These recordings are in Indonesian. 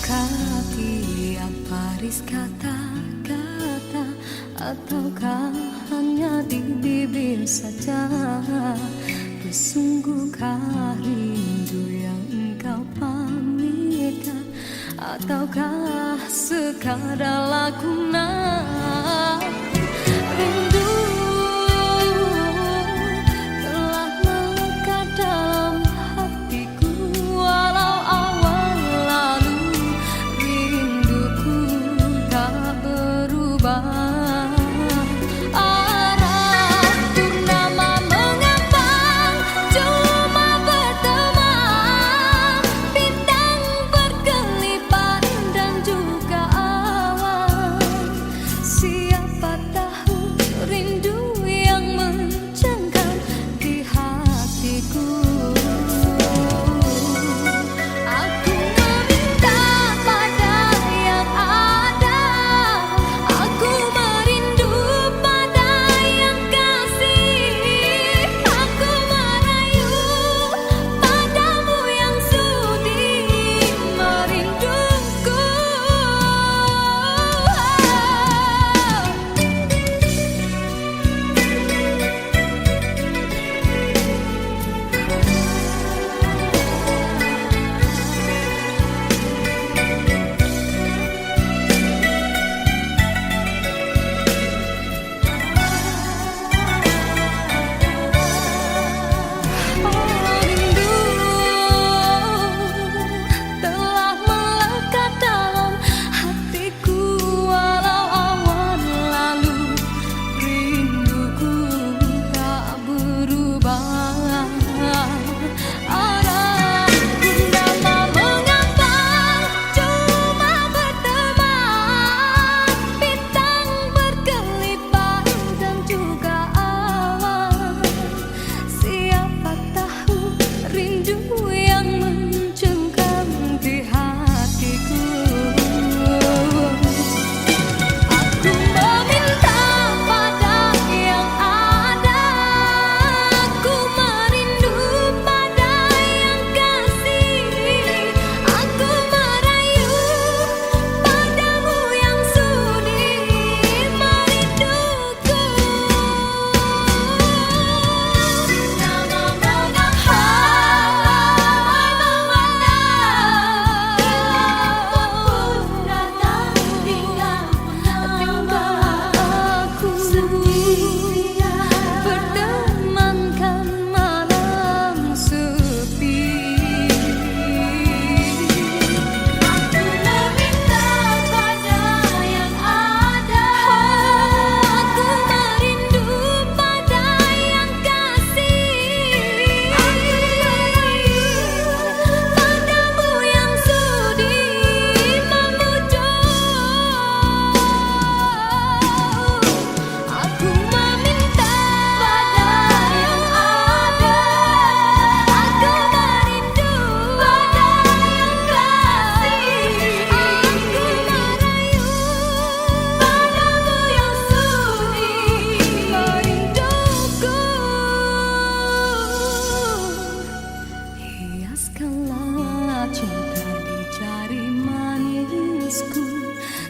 tiap baris kata-kata, ataukah hanya di bibir saja? Sesungguhkah rindu yang engkau pamitkan, ataukah sekadar lakonan? Rindu telah melekat dalam hatiku, walau awal lalu rinduku tak berubah.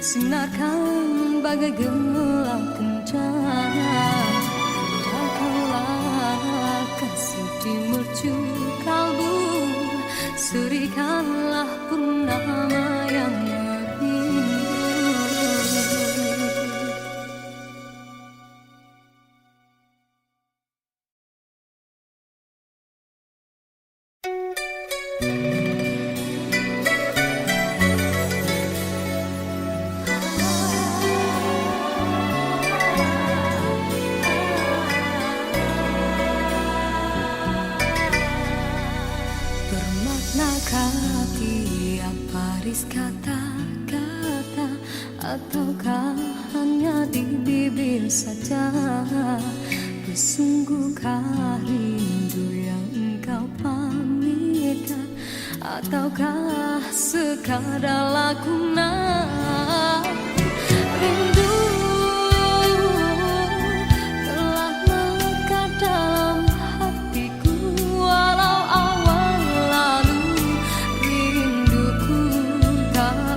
Sinarkan bagai gelang kencana, datanglah kasih di mercu kalbu, serikanlah purnama yang merindu. Bermaknakah tiap baris kata-kata, ataukah hanya di bibir saja? Sesungguhkah rindu yang engkau pamitkan, ataukah sekadar lakonan? Rindu telah melekat dalam hatiku, walau awal lalu rinduku tak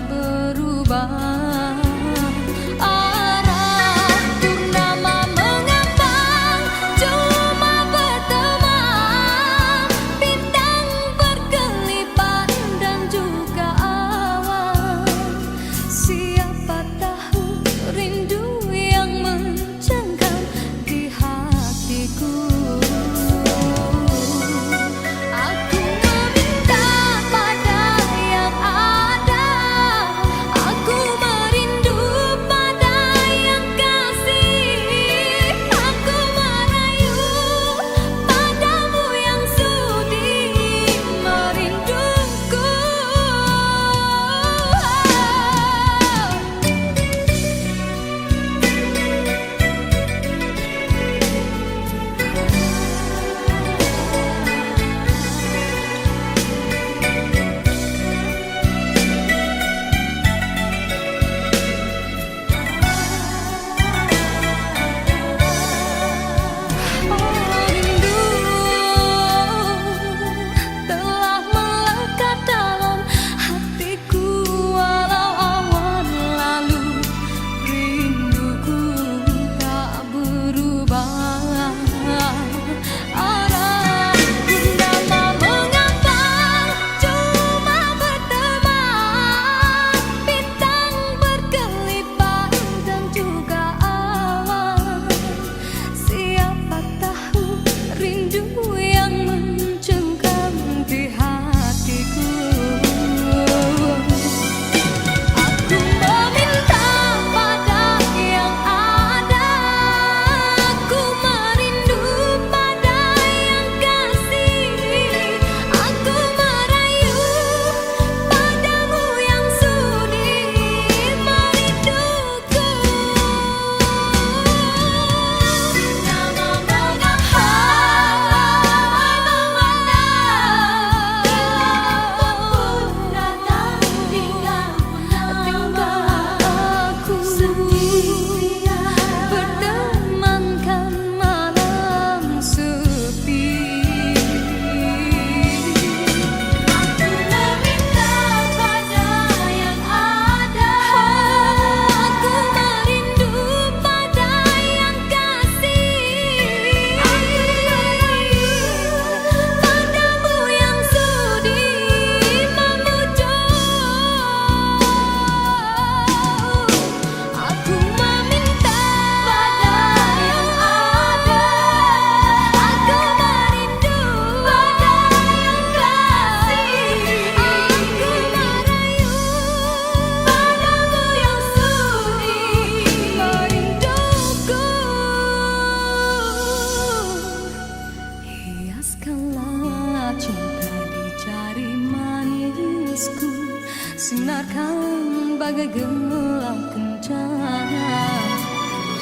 sinarkan bagai gelang kencana.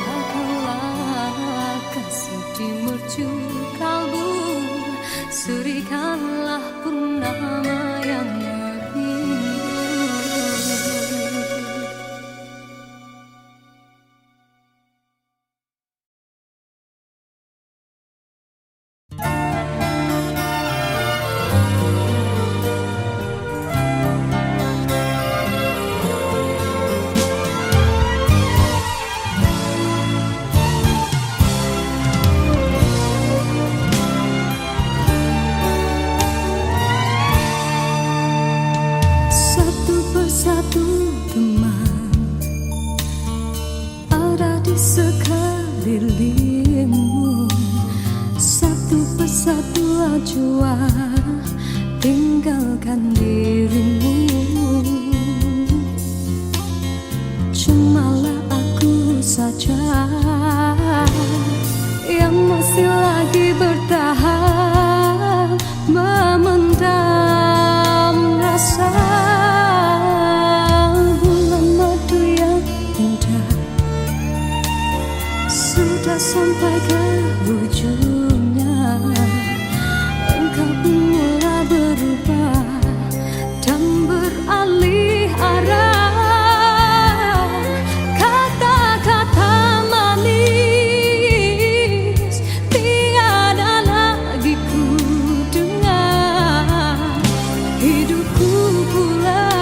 Jagalah kasih di mercu kalbu, serikanlah purnama yang merindu. Satu teman ada di sekelilingmu, satu persatu acuan tinggalkan dirimu. Cumalah aku saja yang masih lagi bertahan memendam rasa. Sudah sampai ke ujungnya, engkau pun mulai berubah dan beralih arah. Kata-kata manis tiada lagi ku dengar. Hidupku pula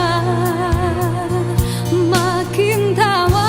makin tawa.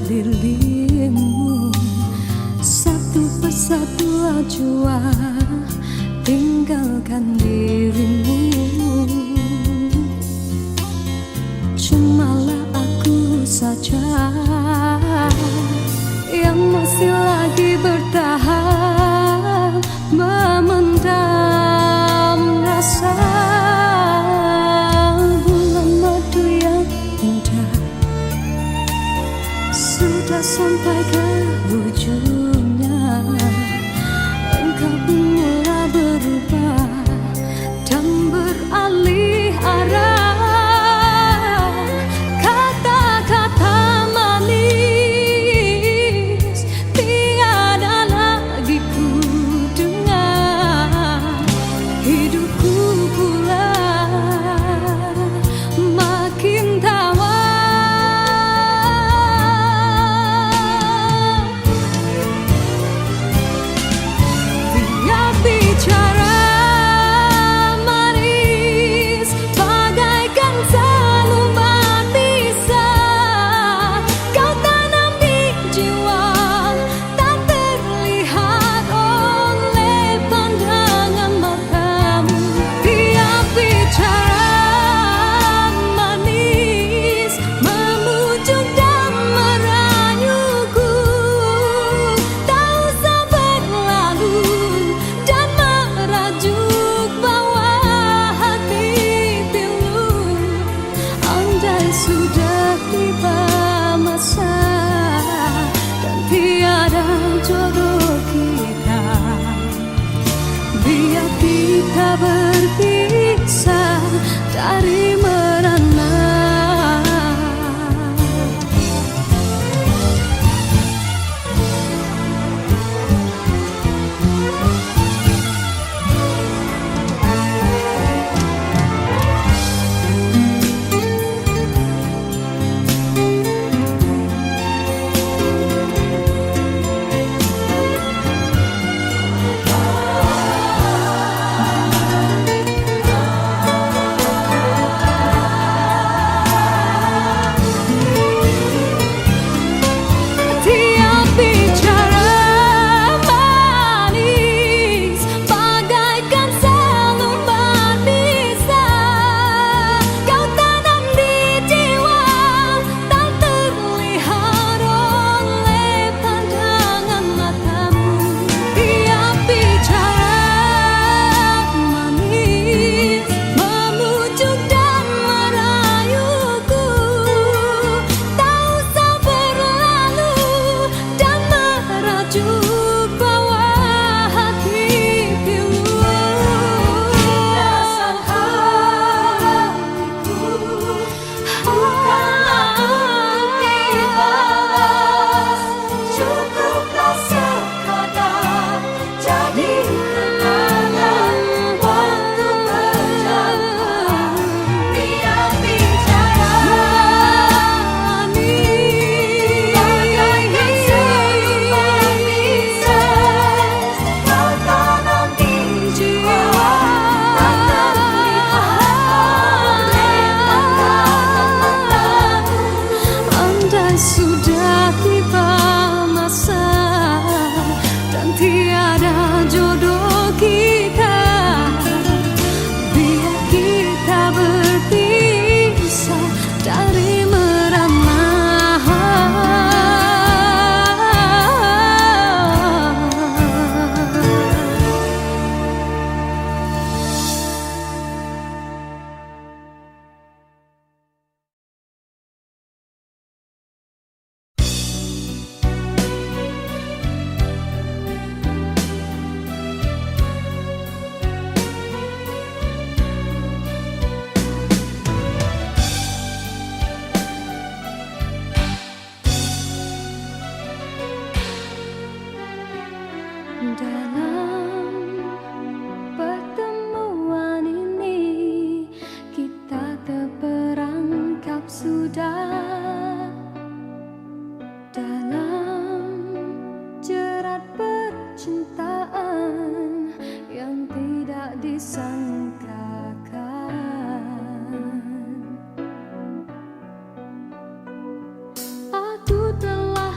sekelilingmu. Satu persatu jua tinggalkan dirimu. Cumalah aku saja yang masih lagi bertahan, memendam rasa. Bulan madu yang indah sudah sampai ke ujungnya. Engkau pun mulai berubah dan beralih arah. Kata-kata manis tiada lagi ku dengar. Hidupku pula makin tawar. Sudah tiba masa dan tiada jodoh kita. Biar kita berpisah dari merana. Sudah tiba masa dan tiada jodoh kita. Biar kita berpisah dari merana. Dalam pertemuan ini kita terperangkap sudah dalam jerat percintaan yang tidak disangkakan. Aku telah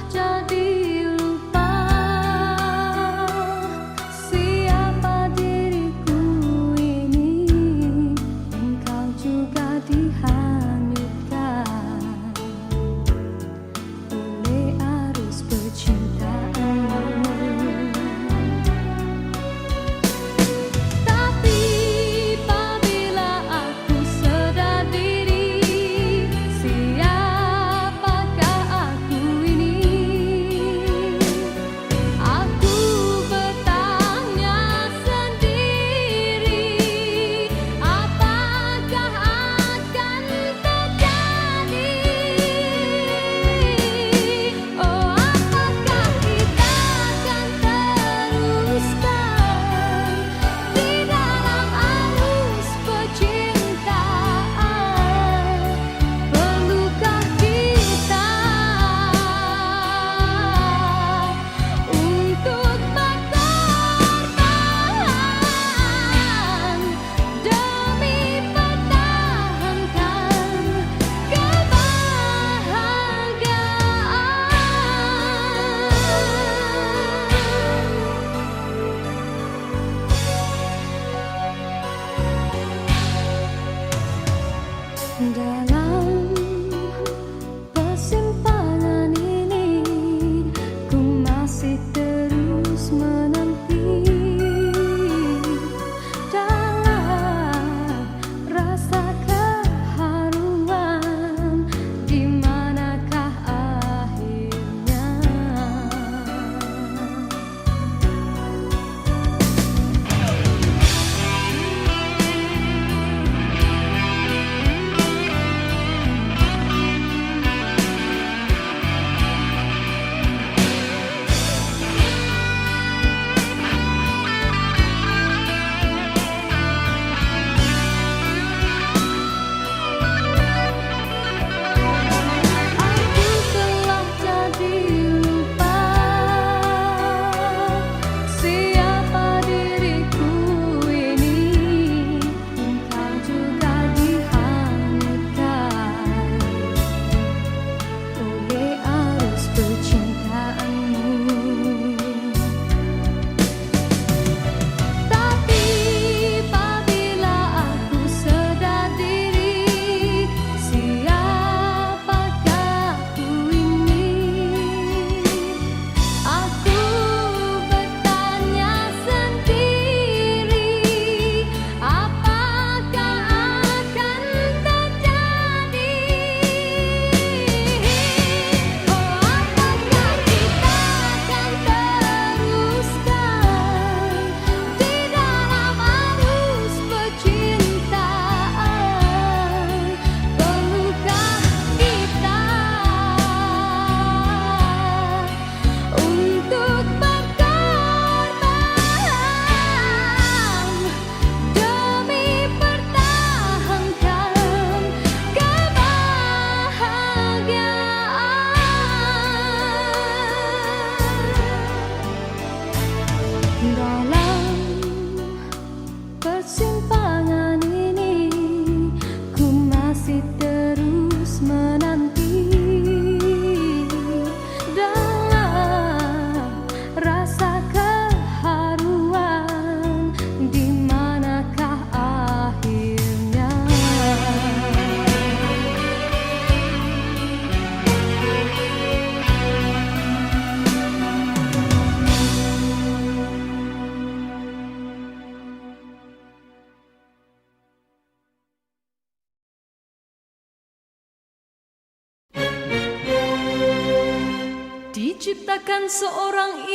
Diciptakan seorang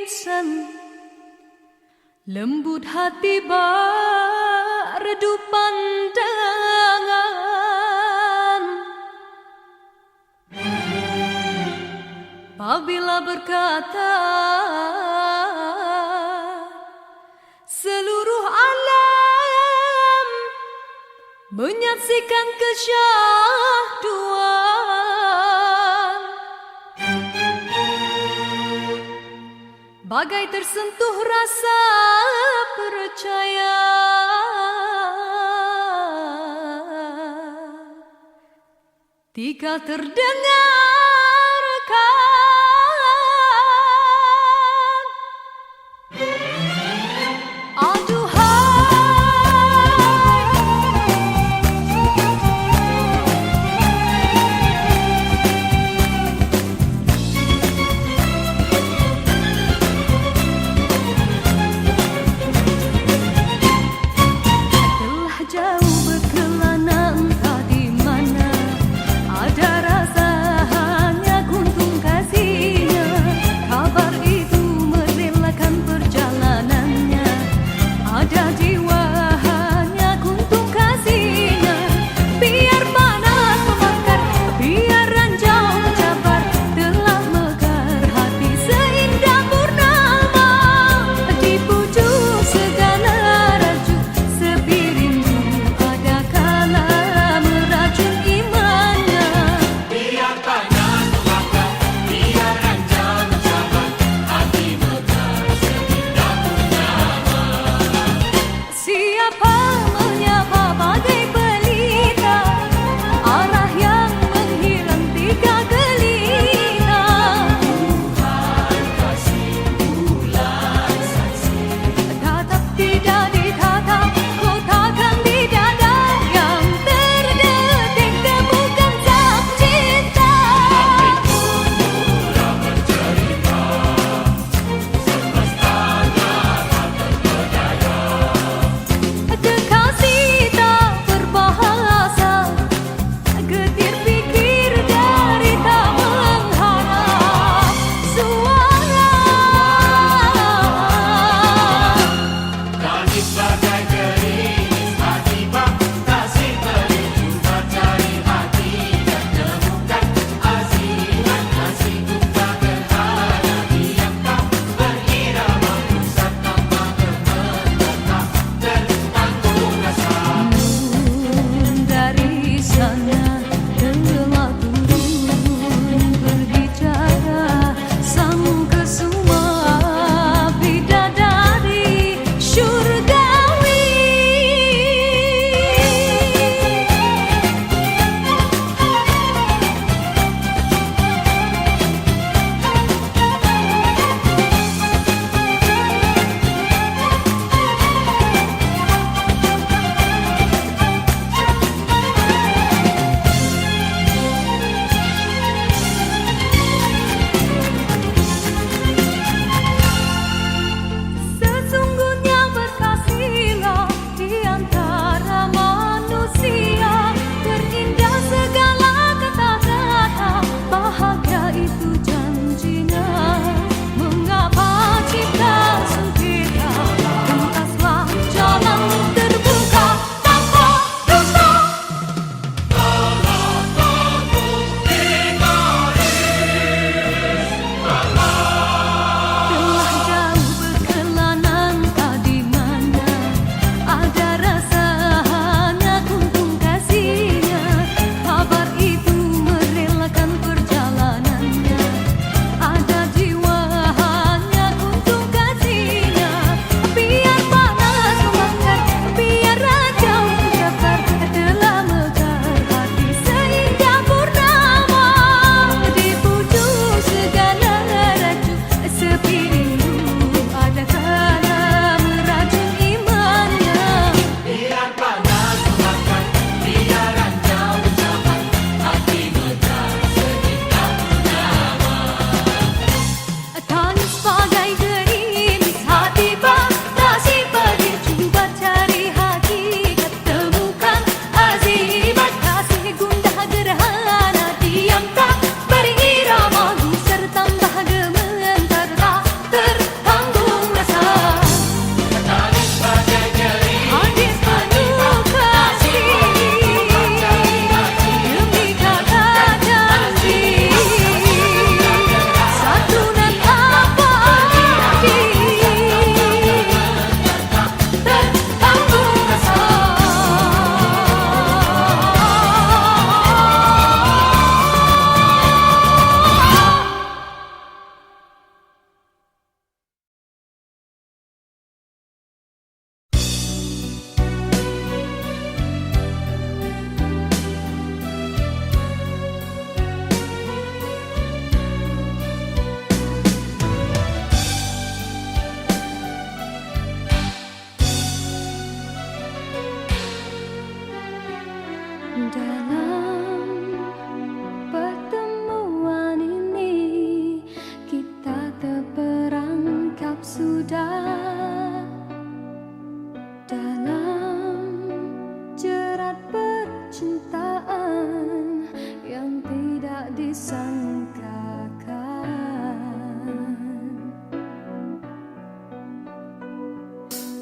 insan, lembut hati redup pandangan. Apabila berkata seluruh alam menyaksikan kesyahduan, bagai tersentuh rasa percaya. Tika terdengarkan, aduhai, telah jauh berkelana entah di mana ada rasa Dalam pertemuan ini kita terperangkap sudah dalam jerat percintaan yang tidak disangkakan.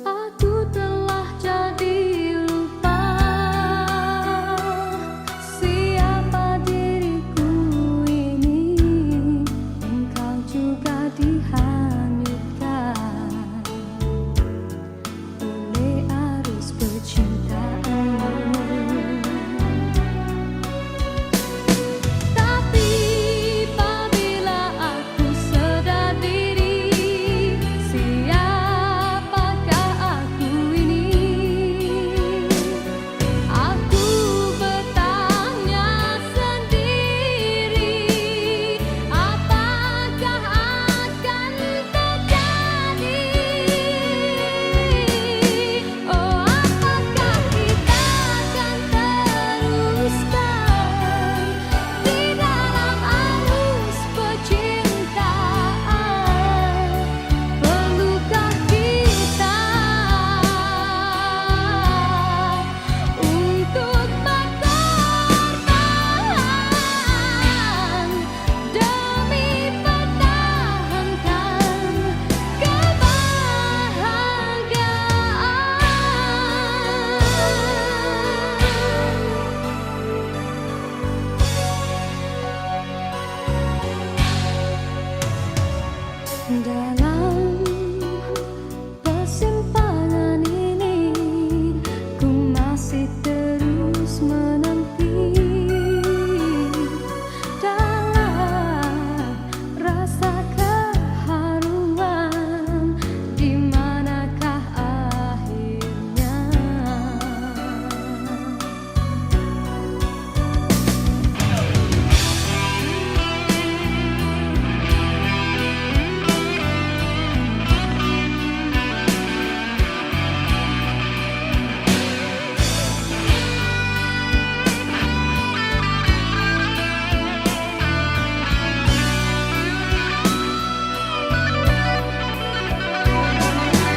Aku telah jadi lupa siapa diriku ini. Engkau juga dihanyutkan oleh arus percintaanmu. Tapi apabila aku sadar diri, siapakah aku ini? Aku bertanya sendiri, apakah akan terjadi? Oh, apakah kita akan teruskan di dalam arus percintaan? Perlukah kita untuk berkorban demi pertahankan kebahagiaan? Dalam persimpangan ini ku masih terus menanti dalam rasa keharuan, di manakah akhirnya?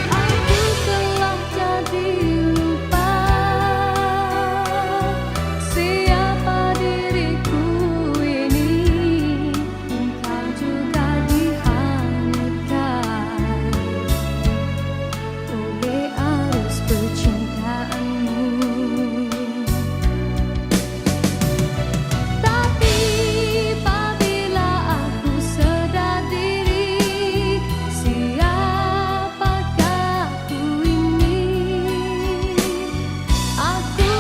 Aku telah jadi lupa siapa diriku ini. Engkau juga dihanyutkan oleh arus percintaanmu. Tapi apabila aku sadar diri, siapakah aku ini? Aku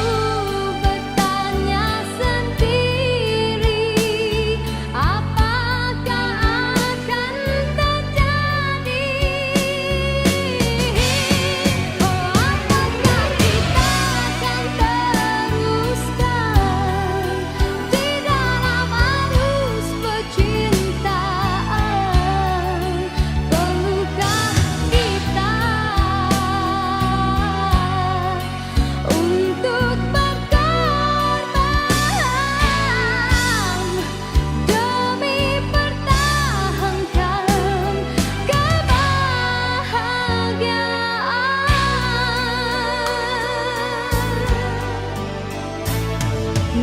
bertanya sendiri, apakah akan terjadi? Oh, apakah kita akan teruskan di dalam arus percintaan? Perlukah kita untuk berkorban demi pertahankan kebahagiaan?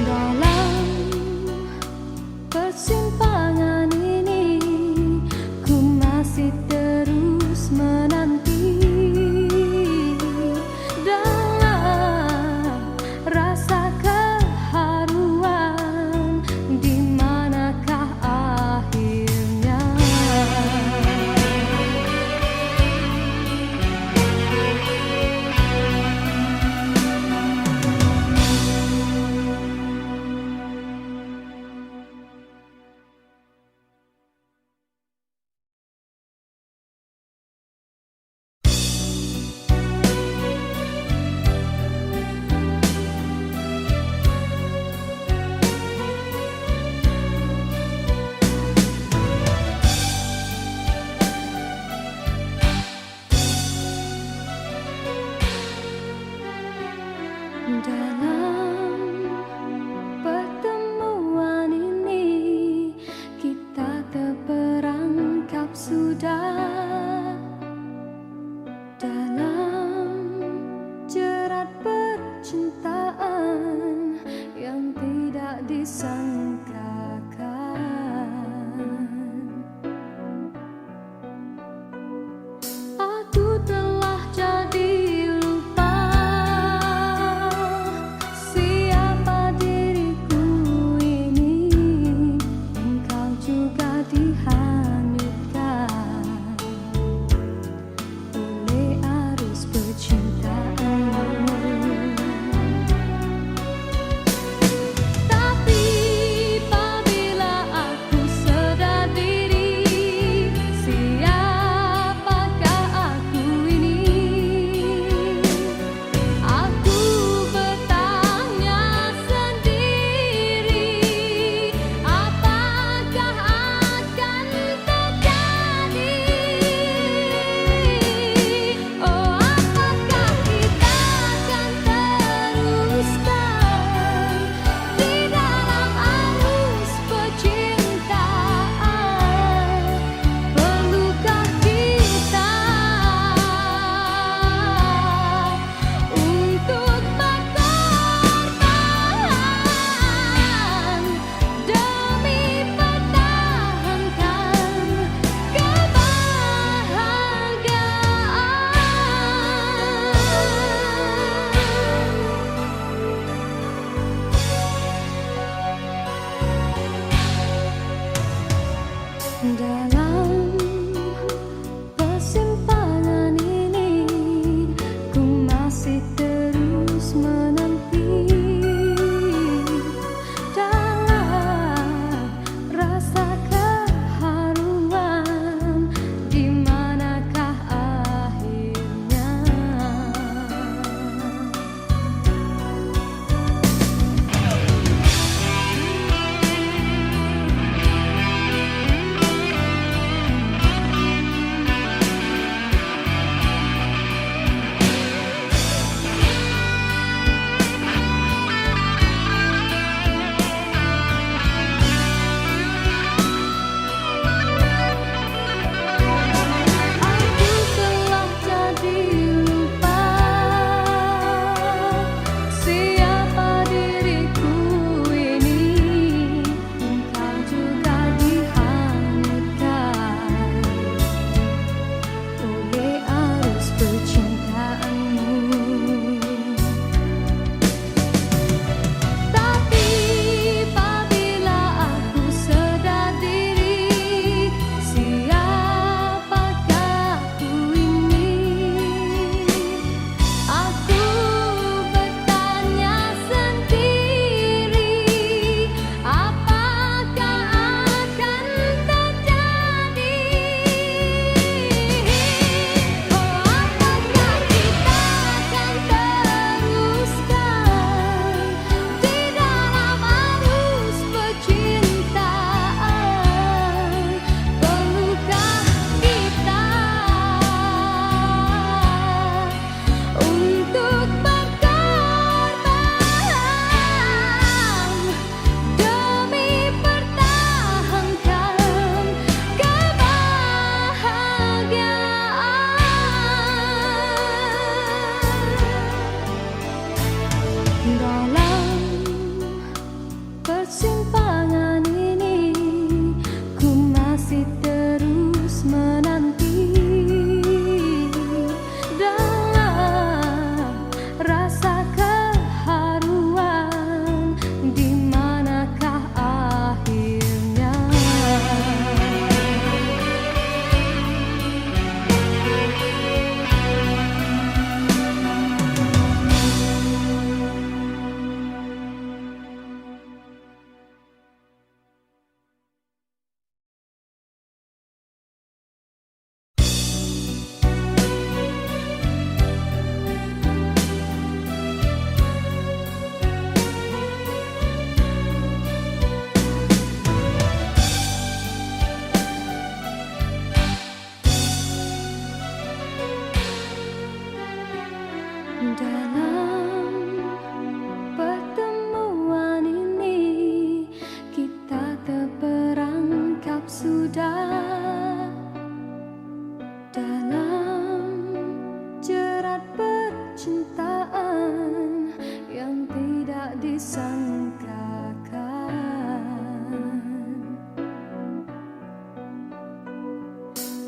Dalam persimpangan ini ku masih terus menanti dalam rasa keharuan, di manakah akhirnya?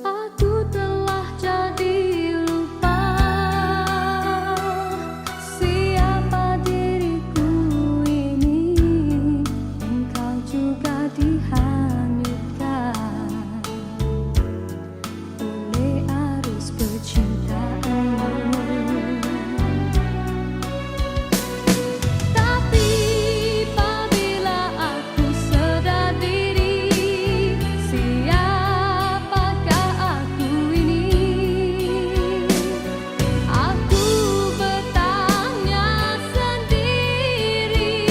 Aku telah jadi lupa siapa diriku ini. Engkau juga dihanyutkan oleh arus percintaanmu. Tapi apabila aku sadar diri, siapakah aku ini? Aku bertanya sendiri,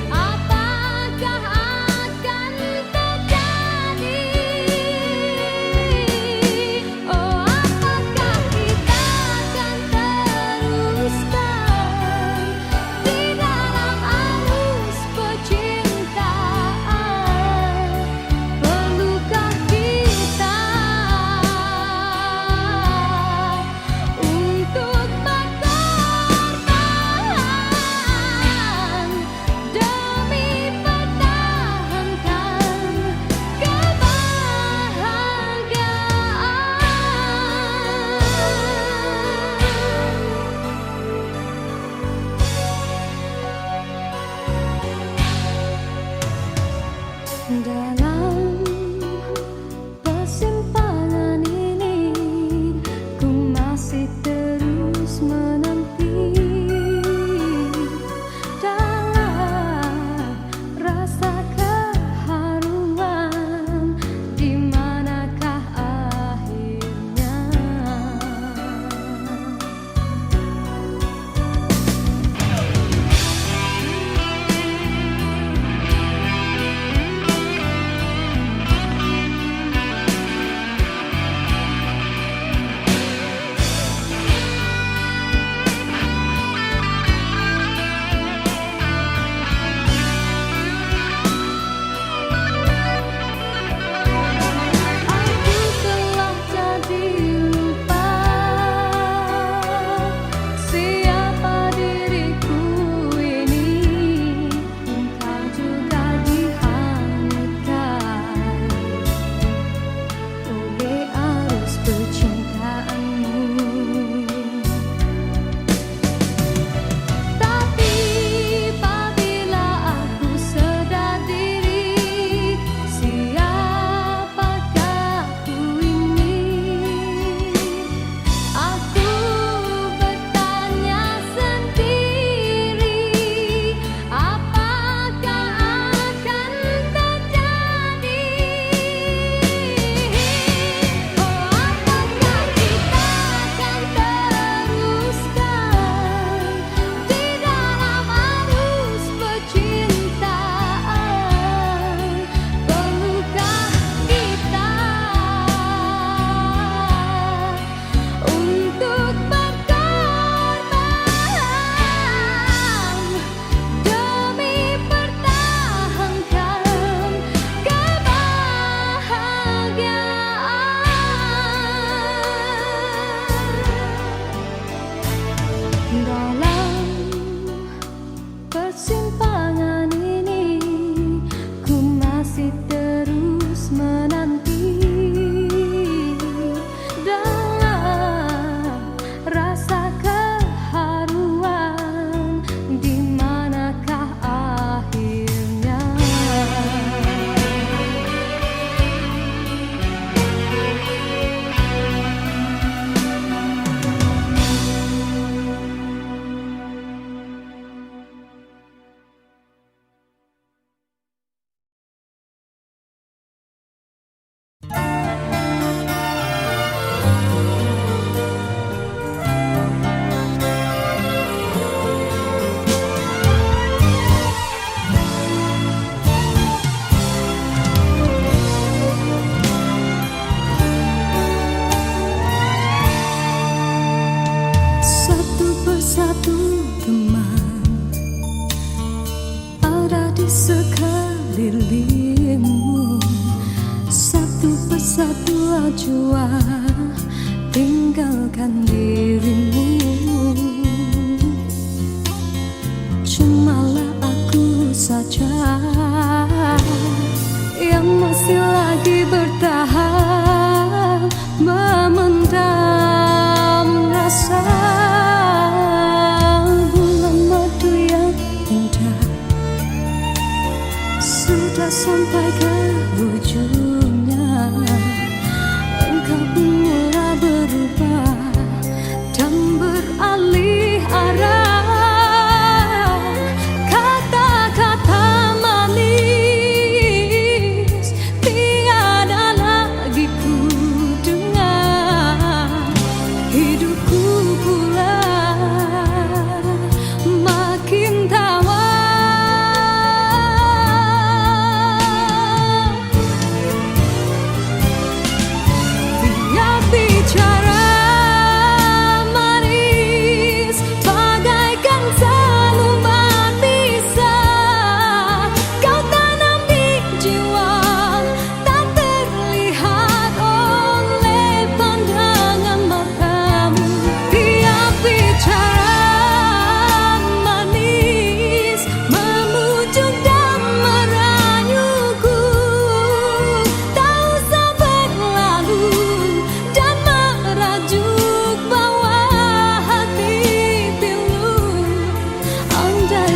apakah akan terjadi? Oh, apakah kita akan teruskan di dalam arus percintaan? Perlukah kita untuk berkorban demi pertahankan kebahagiaan? Dalam persimpangan ini, ku masih terus menanti dalam rasa keharuan. Di manakah akhirnya? Aku telah jadi lupa siapa diriku ini. Engkau juga dihanyutkan oleh arus percintaanmu. Tapi apabila aku sadar diri, siapakah aku ini? Aku bertanya sendiri, apakah akan terjadi? Oh, apakah kita akan teruskan di dalam arus percintaan? Perlukah kita untuk berkorban demi pertahankan kebahagiaan? Dalam persimpangan ini, ku masih terus menanti dalam rasa keharuan. Di manakah akhirnya? Satu persatu teman ada di sekelilingmu. Satu persatu acuan tinggalkan dirimu. Cumalah aku sudah sampai ke ujungnya, engkau pun mulai berubah dan beralih arah. Kata-kata manis tiada lagi ku dengar. Hidupku pula makin tawar.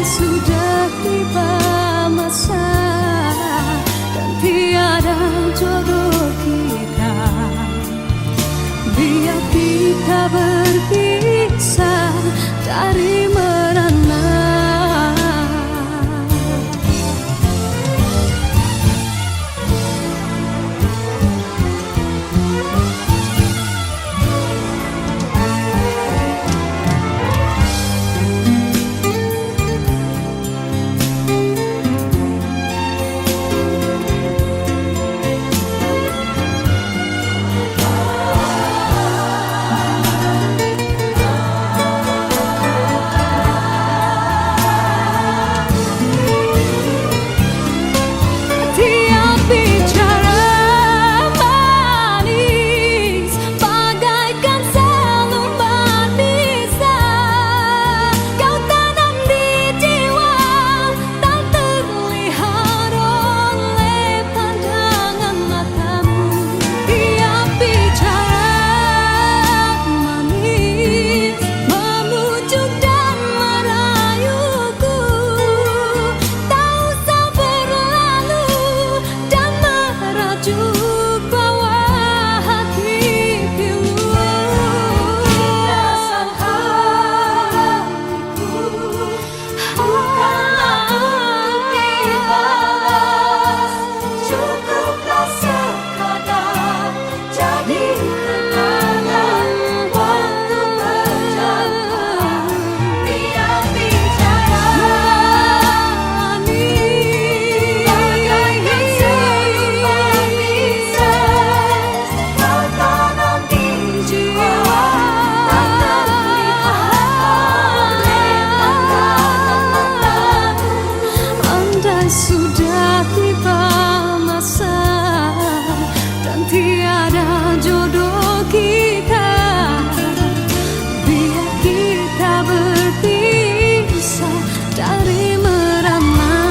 Sudah tiba masa dan tiada jodoh kita, biar kita berpisah dari merana. Sudah tiba masa dan tiada jodoh kita, biar kita berpisah dari merana.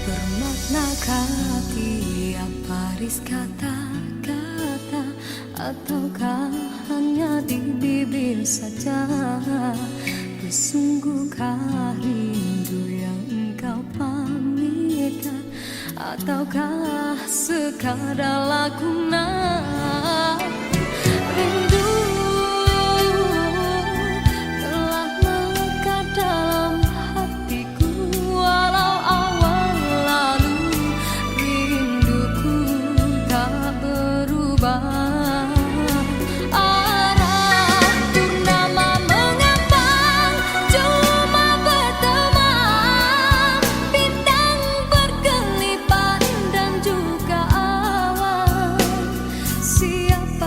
Bermaknakah tiap baris kata-kata, ataukah hanya di bibir saja? Bersungguhkah rindu yang engkau pamitkan, ataukah sekadar lakonan? Rindu telah melekat dalam hatiku, walau awal lalu rinduku tak berubah. Arah purnama mengambang, cuma berteman, bintang berkelipan dan juga awan. Siapa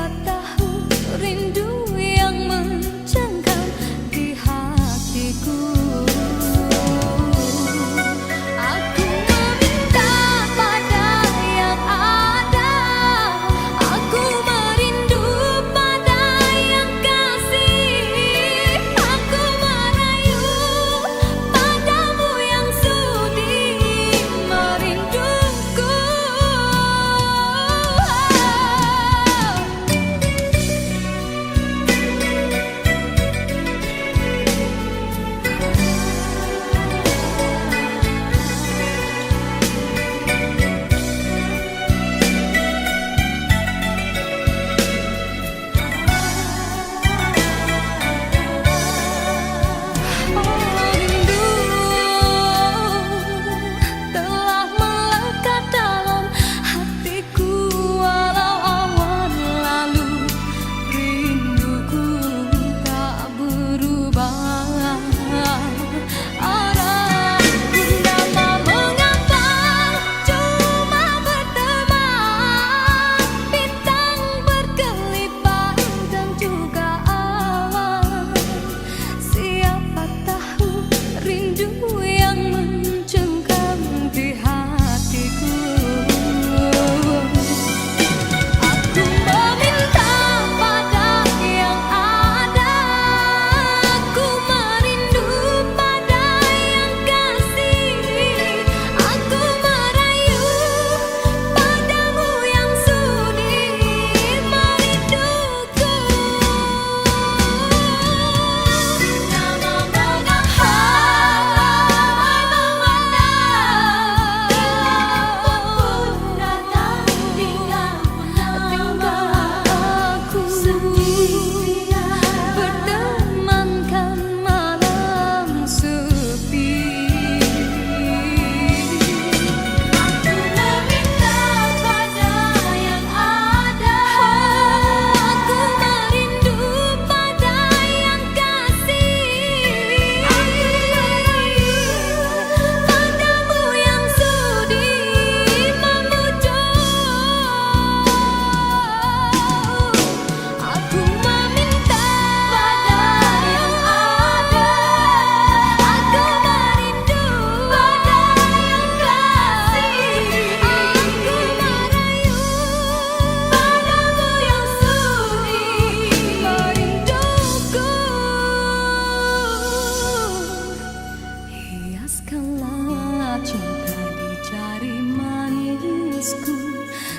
cinta di jari manisku,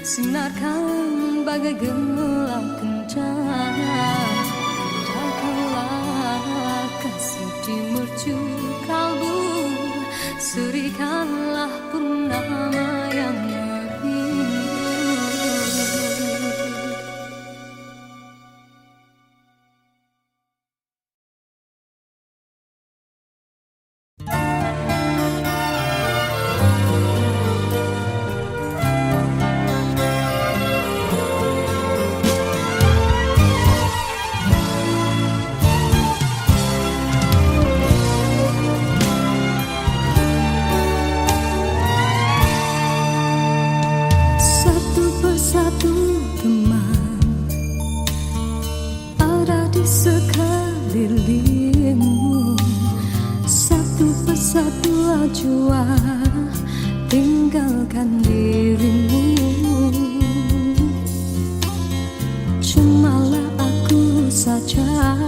sinarkan bagai gelang kencana. Jagalah kasih di mercu kalbu, serikanlah purnama yang merindu. Satu teman ada di sekelilingmu, satu persatu jua tinggalkan dirimu. Cumalah aku saja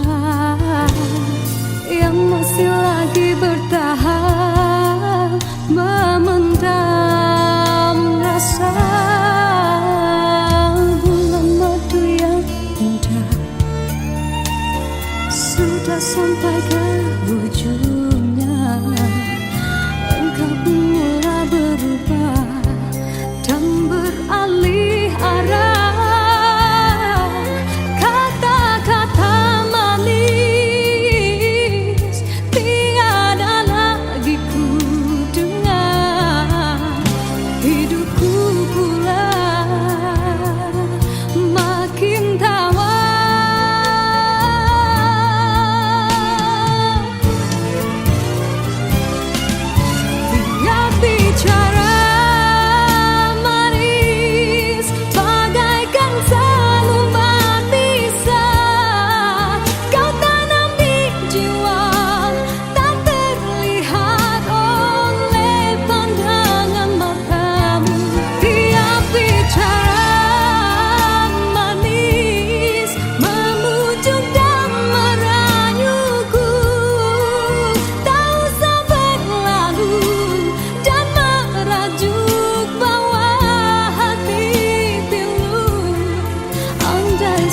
yang masih lagi bertahan, memendam rasa. Sudah sampai ke ujungnya, engkau pun mulai berubah dan beralih arah. Kata-kata manis tiada lagi ku dengar, hidupku pula makin tawar.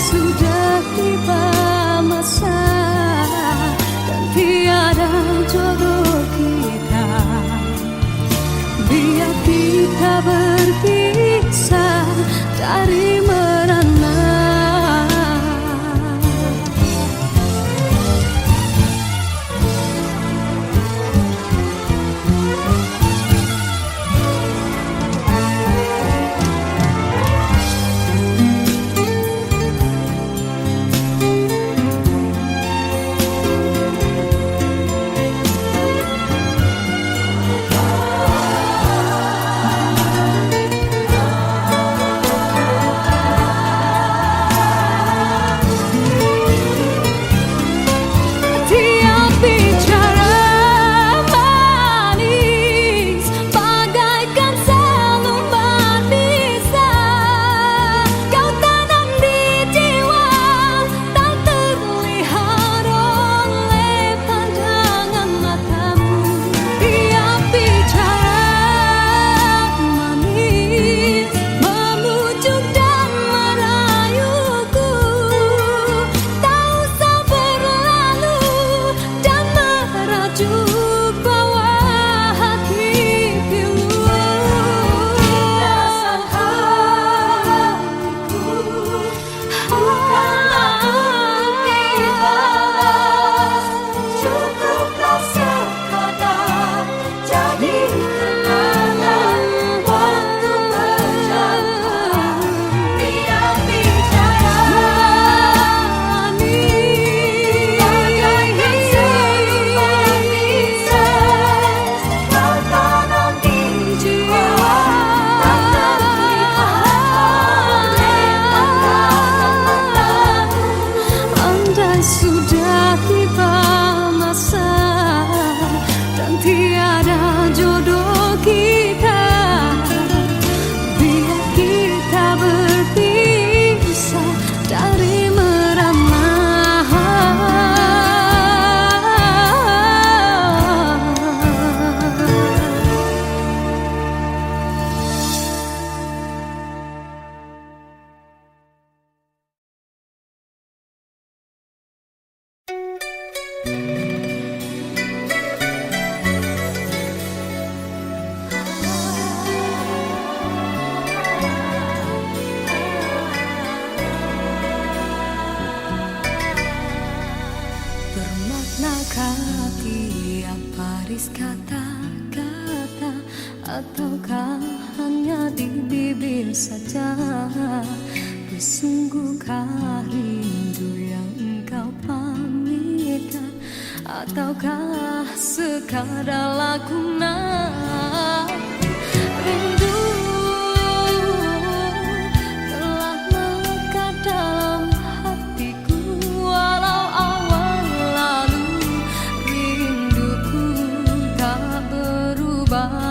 Sudah tiba masa dan tiada jodoh kita, biar kita berpisah dari merana. habis kata-kata, ataukah hanya di bibir saja? Sungguhkah rindu yang engkau pamitkan, ataukah sekadar lakonan? Rindu telah melekat dalam hatiku, walau awal lalu rinduku tak berubah.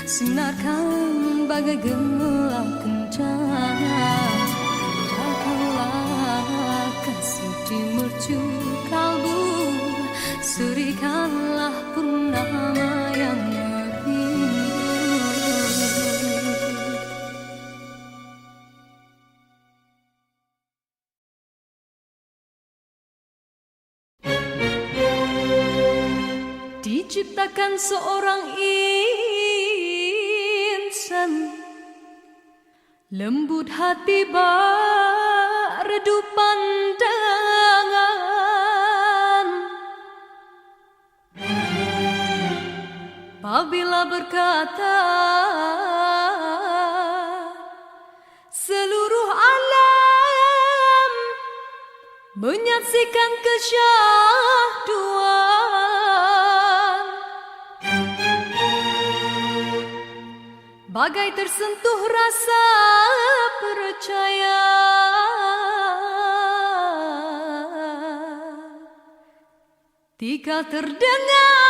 Sinarkan bagai gelang kencana, indahkanlah kasih di mercu kalbu, surikanlah purnama yang merindu. Diciptakan seorang insan, lembut hati redup pandangan. Apabila berkata, seluruh alam menyaksikan kesyahduan, bagai tersentuh rasa percaya. Tika terdengar